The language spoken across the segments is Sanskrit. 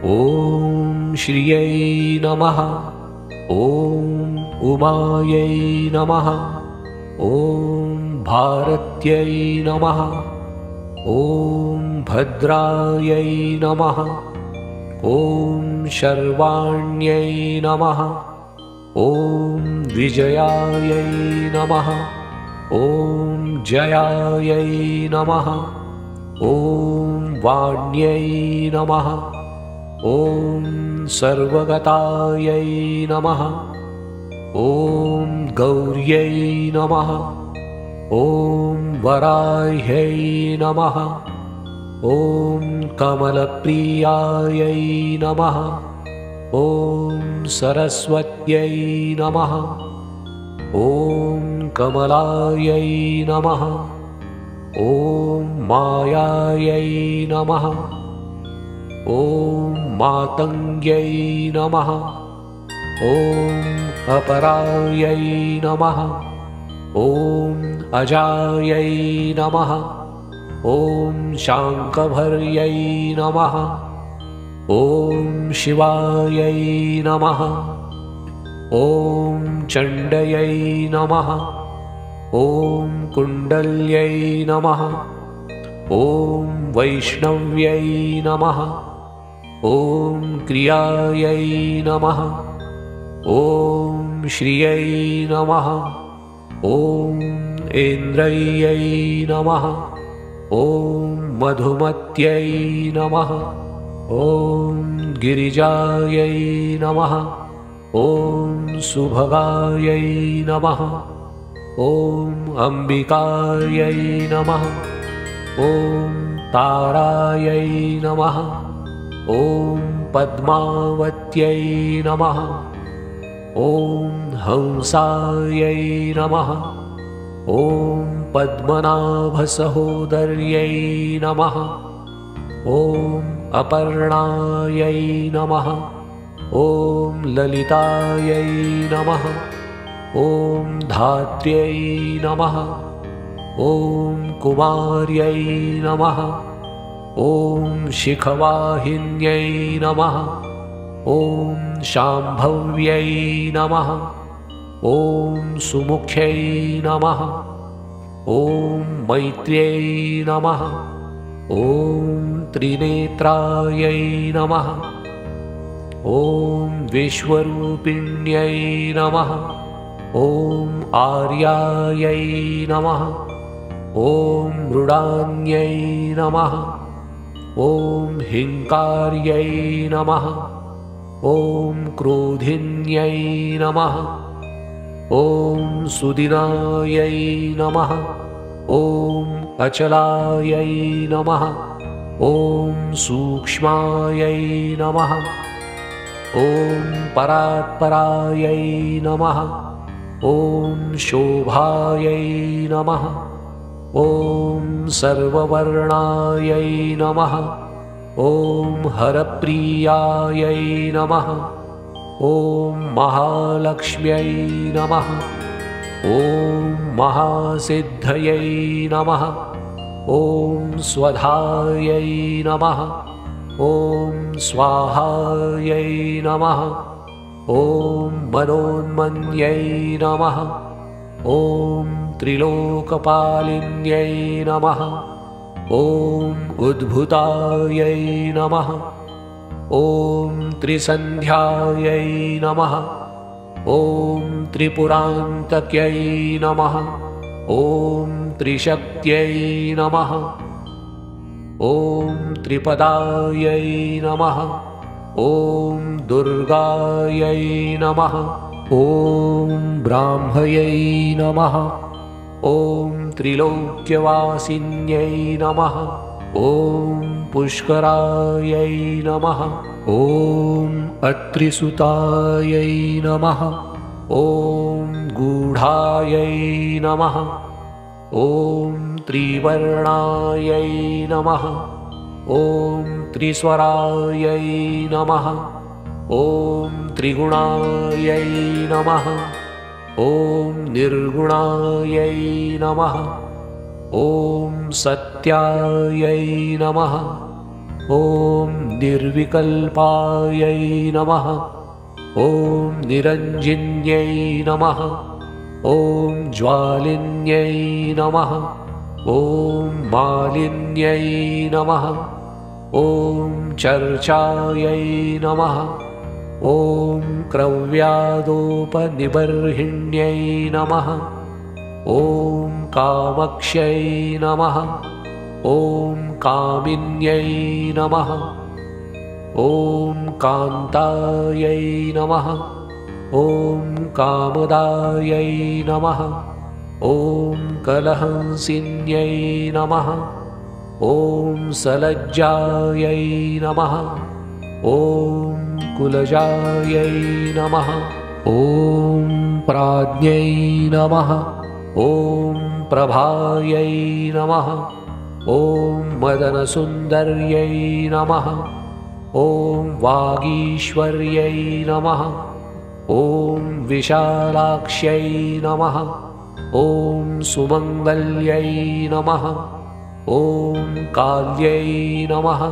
ॐ श्रियै नमः। ॐ उमायै नमः। ॐ भारत्यै नमः। ॐ भद्रायै नमः। ॐ शर्वाण्यै नमः। ॐ विजयायै नमः। ॐ जयायै नमः। ॐ वाण्यै नमः। ॐ सर्वगतायै नमः। ॐ गौर्यै नमः। ॐ वराह्यै नमः। ॐ कमलप्रियायै नमः। ॐ सरस्वत्यै नमः। ॐ कमलायै नमः। ॐ मायायै नमः। ॐ मातङ्ग्यै नमः। ॐ अपरायै नमः। ॐ अजायै नमः। ॐ शाङ्कभर्यै नमः। ॐ शिवायै नमः। ॐ चण्डयै नमः। ॐ कुण्डल्यै नमः। ॐ वैष्णव्यै नमः। ॐ क्रियायै नमः। ॐ श्रियै नमः। ॐ ऐन्द्रयै नमः। ॐ मधुमत्यै नमः। ॐ गिरिजायै नमः। ॐ सुभगायै नमः। ॐ अम्बिकायै नमः। ॐ तारायै नमः। ॐ पद्मावत्यै नमः। ॐ हंसायै नमः। ॐ पद्मनाभसहोदर्यै नमः। ॐ अपर्णायै नमः। ॐ ललितायै नमः। ॐ धात्र्यै नमः। ॐ कुमार्यै नमः। ॐ शिखवाहिन्यै नमः। ॐ शाम्भव्यै नमः। ॐ सुमुख्यै नमः। ॐ मैत्र्यै नमः। ॐ त्रिनेत्रायै नमः। ॐ विश्वरूपिण्यै नमः। ॐ आर्यायै नमः। ॐ मृडान्यै नमः। ॐ हिङ्कार्यै नमः। ॐ क्रोधिन्यै नमः। ॐ सुदिनायै नमः। ॐ अचलायै नमः। ॐ सूक्ष्मायै नमः। ॐ परात्परायै नमः। ॐ शोभायै नमः। ॐ सर्ववर्णायै नमः। ॐ हरप्रियायै नमः। ॐ महालक्ष्म्यै नमः। ॐ महासिद्धयै नमः। ॐ स्वधायै नमः। ॐ स्वाहायै नमः। ॐ मनोन्मन्यै नमः। ॐ त्रिलोकपालिन्यै नमः। ॐ उद्भुतायै नमः। ॐ त्रिसन्ध्यायै नमः। ॐ त्रिपुरान्तक्यै नमः। ॐ त्रिशक्त्यै नमः। ॐ त्रिपदायै नमः। ॐ दुर्गायै नमः। ॐ ब्राह्मयै नमः। ॐ त्रिलोक्यवासिन्यै नमः। ॐ पुष्करायै नमः। ॐ अत्रिसुतायै नमः। ॐ गूढायै नमः। ॐ त्रिवर्णायै नमः। ॐ त्रिस्वरायै नमः। ॐ त्रिगुणायै नमः। ॐ निर्गुणायै नमः। ॐ सत्यायै नमः। ॐ निर्विकल्पायै नमः। ॐ निरञ्जिन्यै नमः। ॐ ज्वालिन्यै नमः। ॐ मालिन्यै नमः। ॐ चर्चायै नमः। ॐ क्रव्यादोपनिबर्हिण्यै नमः। ॐ कामक्ष्यै नमः। ॐ कामिन्यै नमः। ॐ कान्तायै नमः। ॐ कामदायै नमः। ॐ कलहंसिन्यै नमः। ॐ सलज्जायै नमः। ॐ कुलजायै नमः। ॐ प्राज्ञै नमः। ॐ प्रभायै नमः। ॐ मदनसुन्दर्यै नमः। ॐ वागीश्वर्यै नमः। ॐ विशालाक्ष्यै नमः। ॐ सुमङ्गल्यै नमः। ॐ काल्यै नमः।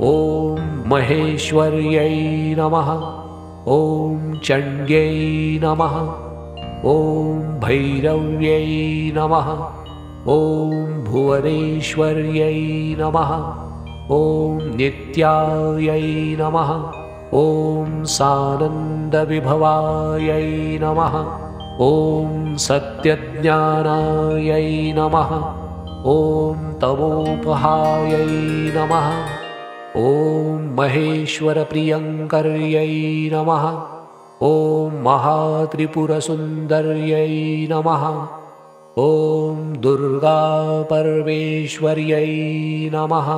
ॐ महेश्वर्यै नमः। ॐ चण्ड्यै नमः। ॐ भैरव्यै नमः। ॐ भुवनेश्वर्यै नमः। ॐ नित्यायै नमः। ॐ सानन्दविभवायै नमः। ॐ सत्यज्ञानायै नमः। ॐ तमोपहायै नमः। ॐ महेश्वरप्रियङ्कर्यै नमः। ॐ महात्रिपुरसुन्दर्यै नमः। ॐ दुर्गापरमेश्वर्यै नमः।